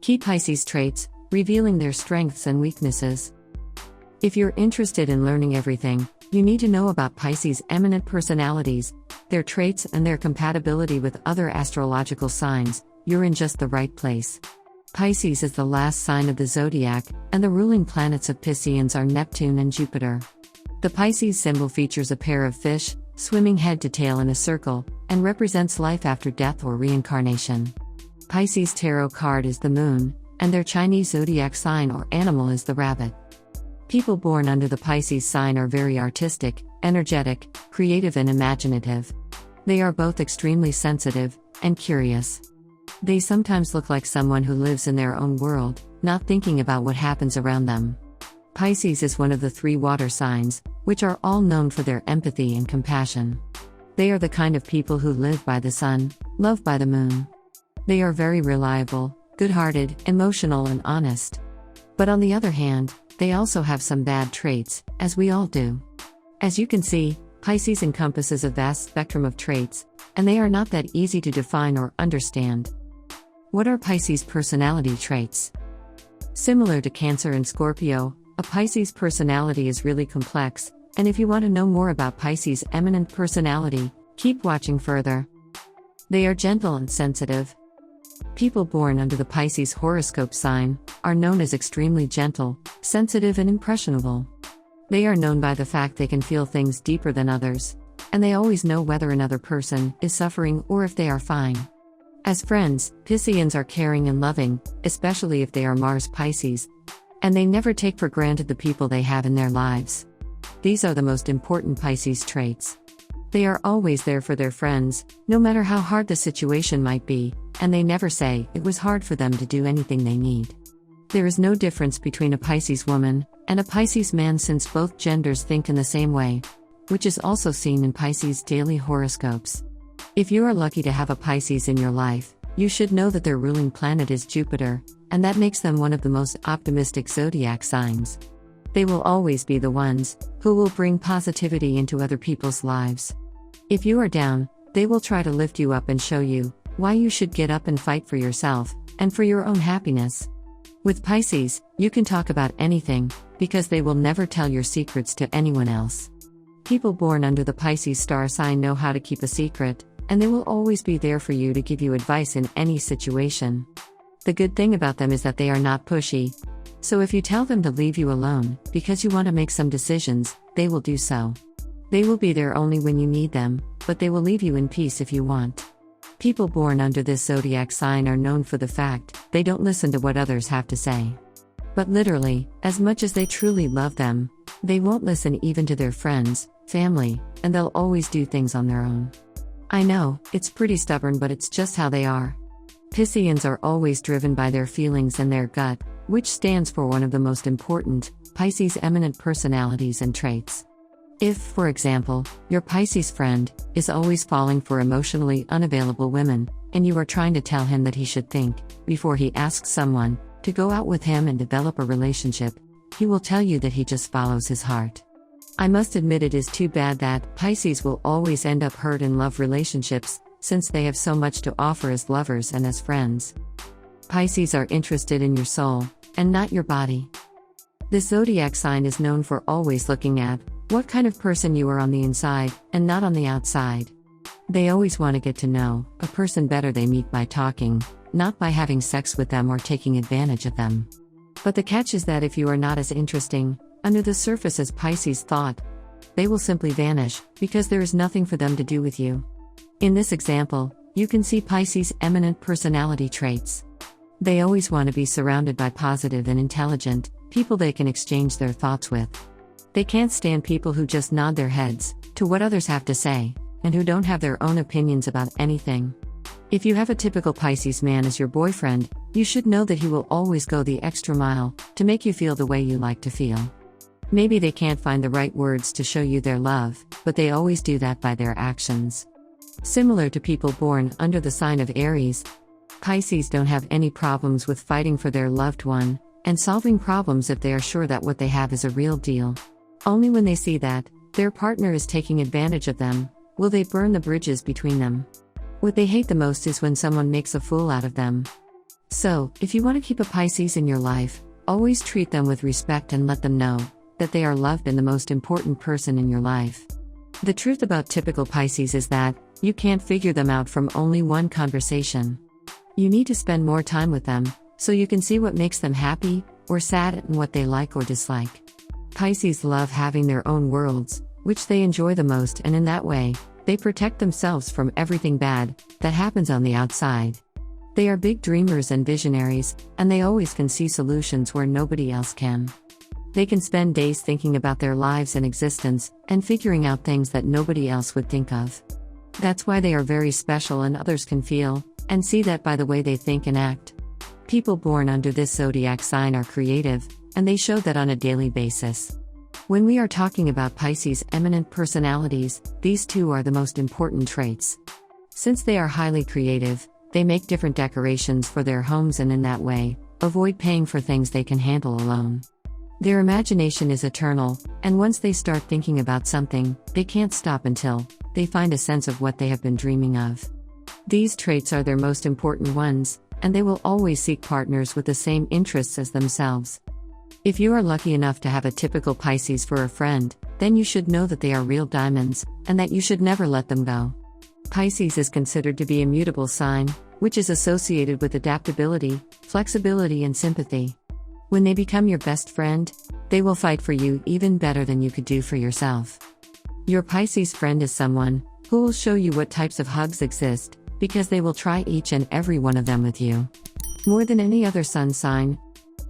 Key Pisces traits, revealing their strengths and weaknesses. If you're interested in learning everything you need to know about Pisces' eminent personalities, their traits and their compatibility with other astrological signs, you're in just the right place. Pisces is the last sign of the zodiac, and the ruling planets of Pisceans are Neptune and Jupiter. The Pisces symbol features a pair of fish, swimming head to tail in a circle, and represents life after death or reincarnation. Pisces tarot card is the moon, and their Chinese zodiac sign or animal is the rabbit. People born under the Pisces sign are very artistic, energetic, creative and imaginative. They are both extremely sensitive and curious. They sometimes look like someone who lives in their own world, not thinking about what happens around them. Pisces is one of the 3 water signs, which are all known for their empathy and compassion. They are the kind of people who live by the sun, love by the moon. They are very reliable, good-hearted, emotional and honest. But on the other hand, they also have some bad traits, as we all do. As you can see, Pisces encompasses a vast spectrum of traits, and they are not that easy to define or understand. What are Pisces' personality traits? Similar to Cancer and Scorpio, a Pisces personality is really complex, and if you want to know more about Pisces' eminent personality, keep watching further. They are gentle and sensitive. People born under the Pisces horoscope sign are known as extremely gentle, sensitive and impressionable. They are known by the fact they can feel things deeper than others, and they always know whether another person is suffering or if they are fine. As friends, Pisceans are caring and loving, especially if they are Mars Pisces, and they never take for granted the people they have in their lives. These are the most important Pisces traits. They are always there for their friends, no matter how hard the situation might be, and they never say it was hard for them to do anything they need. There is no difference between a Pisces woman and a Pisces man since both genders think in the same way, which is also seen in Pisces daily horoscopes. If you are lucky to have a Pisces in your life, you should know that their ruling planet is Jupiter, and that makes them one of the most optimistic zodiac signs. They will always be the ones who will bring positivity into other people's lives. If you are down, they will try to lift you up and show you why you should get up and fight for yourself and for your own happiness. With Pisces, you can talk about anything, because they will never tell your secrets to anyone else. People born under the Pisces star sign know how to keep a secret, and they will always be there for you to give you advice in any situation. The good thing about them is that they are not pushy. So if you tell them to leave you alone, because you want to make some decisions, they will do so. They will be there only when you need them, but they will leave you in peace if you want. People born under this zodiac sign are known for the fact they don't listen to what others have to say. But literally, as much as they truly love them, they won't listen even to their friends, family, and they'll always do things on their own. I know, it's pretty stubborn, but it's just how they are. Pisceans are always driven by their feelings and their gut, which stands for one of the most important Pisces eminent personalities and traits. If, for example, your Pisces friend is always falling for emotionally unavailable women, and you are trying to tell him that he should think before he asks someone to go out with him and develop a relationship, he will tell you that he just follows his heart. I must admit it is too bad that Pisces will always end up hurt in love relationships, since they have so much to offer as lovers and as friends. Pisces are interested in your soul, and not your body. This zodiac sign is known for always looking at what kind of person you are on the inside, and not on the outside. They always want to get to know a person better they meet by talking, not by having sex with them or taking advantage of them. But the catch is that if you are not as interesting under the surface as Pisces thought, they will simply vanish, because there is nothing for them to do with you. In this example, you can see Pisces' eminent personality traits. They always want to be surrounded by positive and intelligent people they can exchange their thoughts with. They can't stand people who just nod their heads to what others have to say, and who don't have their own opinions about anything. If you have a typical Pisces man as your boyfriend, you should know that he will always go the extra mile to make you feel the way you like to feel. Maybe they can't find the right words to show you their love, but they always do that by their actions. Similar to people born under the sign of Aries, Pisces don't have any problems with fighting for their loved one, and solving problems if they are sure that what they have is a real deal. Only when they see that their partner is taking advantage of them will they burn the bridges between them. What they hate the most is when someone makes a fool out of them. So, if you want to keep a Pisces in your life, always treat them with respect and let them know that they are loved and the most important person in your life. The truth about typical Pisces is that you can't figure them out from only one conversation. You need to spend more time with them, so you can see what makes them happy or sad and what they like or dislike. Pisces love having their own worlds, which they enjoy the most, and in that way, they protect themselves from everything bad that happens on the outside. They are big dreamers and visionaries, and they always can see solutions where nobody else can. They can spend days thinking about their lives and existence, and figuring out things that nobody else would think of. That's why they are very special, and others can feel and see that by the way they think and act. People born under this zodiac sign are creative, and they show that on a daily basis. When we are talking about Pisces' eminent personalities, these two are the most important traits. Since they are highly creative, they make different decorations for their homes and in that way, avoid paying for things they can handle alone. Their imagination is eternal, and once they start thinking about something, they can't stop until they find a sense of what they have been dreaming of. These traits are their most important ones, and they will always seek partners with the same interests as themselves. If you are lucky enough to have a typical Pisces for a friend, then you should know that they are real diamonds, and that you should never let them go. Pisces is considered to be a mutable sign, which is associated with adaptability, flexibility, and sympathy. When they become your best friend, they will fight for you even better than you could do for yourself. Your Pisces friend is someone who will show you what types of hugs exist, because they will try each and every one of them with you. More than any other sun sign,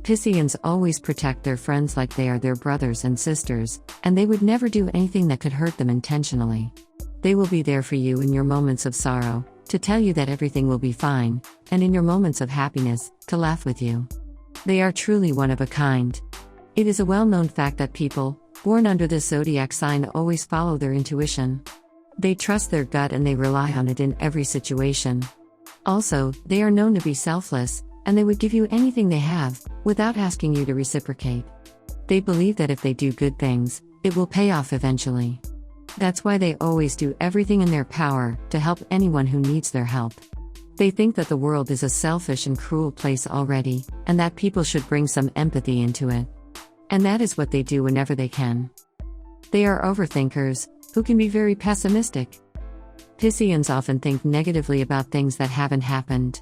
Pisceans always protect their friends like they are their brothers and sisters, and they would never do anything that could hurt them intentionally. They will be there for you in your moments of sorrow, to tell you that everything will be fine, and in your moments of happiness, to laugh with you. They are truly one of a kind. It is a well-known fact that people born under this zodiac sign always follow their intuition. They trust their gut and they rely on it in every situation. Also, they are known to be selfless, and they would give you anything they have, without asking you to reciprocate. They believe that if they do good things, it will pay off eventually. That's why they always do everything in their power to help anyone who needs their help. They think that the world is a selfish and cruel place already, and that people should bring some empathy into it. And that is what they do whenever they can. They are overthinkers, who can be very pessimistic. Pisceans often think negatively about things that haven't happened.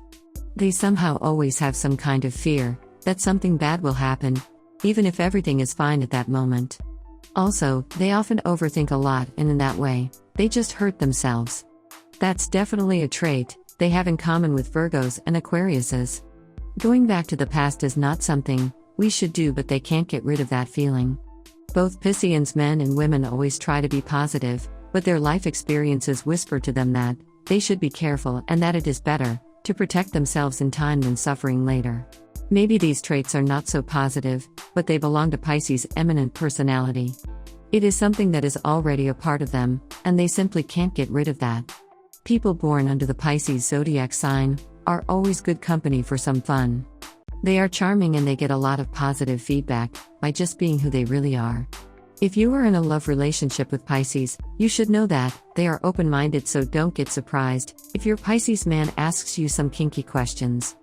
They somehow always have some kind of fear that something bad will happen, even if everything is fine at that moment. Also, they often overthink a lot, and in that way, they just hurt themselves. That's definitely a trait they have in common with Virgos and Aquariuses. Going back to the past is not something we should do, but they can't get rid of that feeling. Both Pisceans, men and women, always try to be positive, but their life experiences whisper to them that they should be careful and that it is better to protect themselves in time than suffering later. Maybe these traits are not so positive, but they belong to Pisces' eminent personality. It is something that is already a part of them, and they simply can't get rid of that. People born under the Pisces zodiac sign are always good company for some fun. They are charming and they get a lot of positive feedback by just being who they really are. If you are in a love relationship with Pisces, you should know that they are open-minded, so don't get surprised if your Pisces man asks you some kinky questions.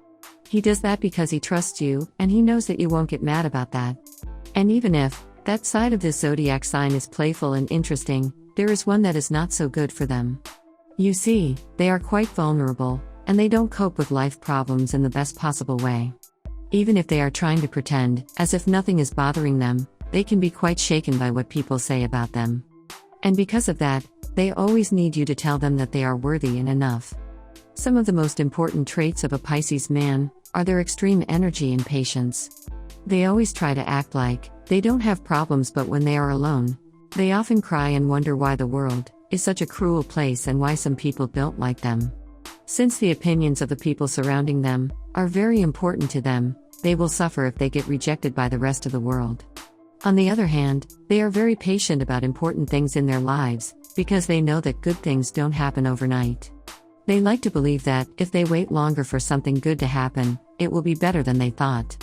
He does that because he trusts you, and he knows that you won't get mad about that. And even if that side of this zodiac sign is playful and interesting, there is one that is not so good for them. You see, they are quite vulnerable, and they don't cope with life problems in the best possible way. Even if they are trying to pretend as if nothing is bothering them, they can be quite shaken by what people say about them. And because of that, they always need you to tell them that they are worthy and enough. Some of the most important traits of a Pisces man are their extreme energy and patience. They always try to act like they don't have problems, but when they are alone, they often cry and wonder why the world is such a cruel place and why some people don't like them. Since the opinions of the people surrounding them are very important to them, they will suffer if they get rejected by the rest of the world. On the other hand, they are very patient about important things in their lives, because they know that good things don't happen overnight. They like to believe that if they wait longer for something good to happen, it will be better than they thought.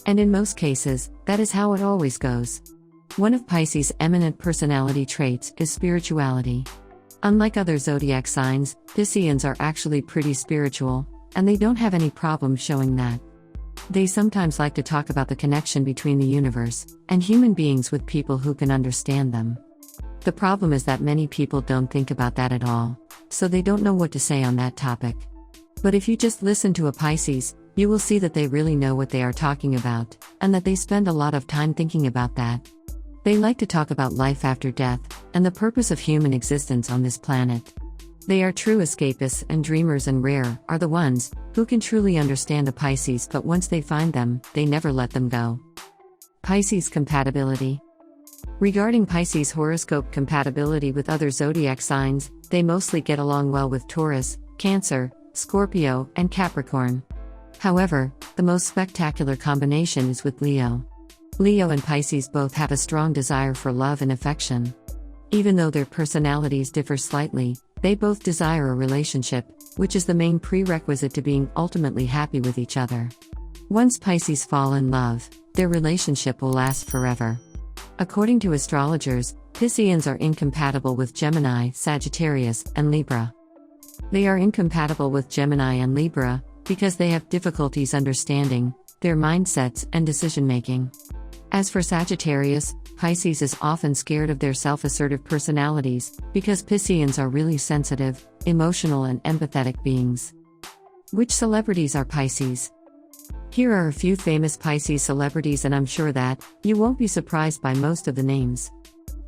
And in most cases, that is how it always goes. One of Pisces' eminent personality traits is spirituality. Unlike other zodiac signs, Pisceans are actually pretty spiritual, and they don't have any problem showing that. They sometimes like to talk about the connection between the universe and human beings with people who can understand them. The problem is that many people don't think about that at all, so they don't know what to say on that topic. But if you just listen to a Pisces, you will see that they really know what they are talking about, and that they spend a lot of time thinking about that. They like to talk about life after death, and the purpose of human existence on this planet. They are true escapists and dreamers, and rare are the ones who can truly understand a Pisces, but once they find them, they never let them go. Pisces compatibility. Regarding Pisces horoscope compatibility with other zodiac signs, they mostly get along well with Taurus, Cancer, Scorpio, and Capricorn. However, the most spectacular combination is with Leo. Leo and Pisces both have a strong desire for love and affection. Even though their personalities differ slightly, they both desire a relationship, which is the main prerequisite to being ultimately happy with each other. Once Pisces fall in love, their relationship will last forever. According to astrologers, Pisceans are incompatible with Gemini, Sagittarius, and Libra. They are incompatible with Gemini and Libra because they have difficulties understanding their mindsets and decision-making. As for Sagittarius, Pisces is often scared of their self-assertive personalities because Pisceans are really sensitive, emotional, and empathetic beings. Which celebrities are Pisces? Here are a few famous Pisces celebrities, and I'm sure that you won't be surprised by most of the names.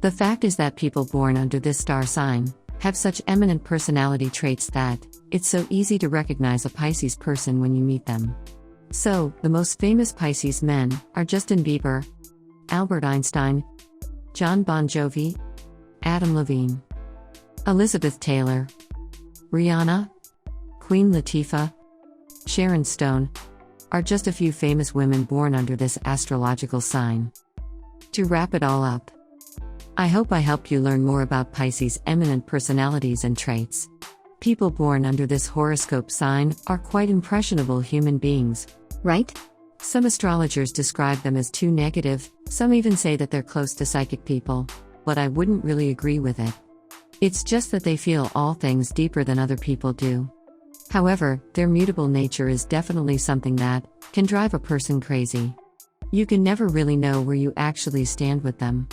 The fact is that people born under this star sign have such eminent personality traits that it's so easy to recognize a Pisces person when you meet them. So, the most famous Pisces men are Justin Bieber, Albert Einstein, John Bon Jovi, Adam Levine, Elizabeth Taylor, Rihanna, Queen Latifah, Sharon Stone, are just a few famous women born under this astrological sign. To wrap it all up, I hope I helped you learn more about Pisces' eminent personalities and traits. People born under this horoscope sign are quite impressionable human beings, right? Some astrologers describe them as too negative, some even say that they're close to psychic people, but I wouldn't really agree with it. It's just that they feel all things deeper than other people do. However, their mutable nature is definitely something that can drive a person crazy. You can never really know where you actually stand with them.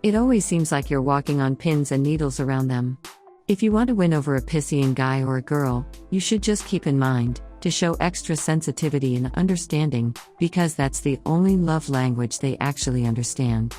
It always seems like you're walking on pins and needles around them. If you want to win over a Piscean guy or a girl, you should just keep in mind to show extra sensitivity and understanding, because that's the only love language they actually understand.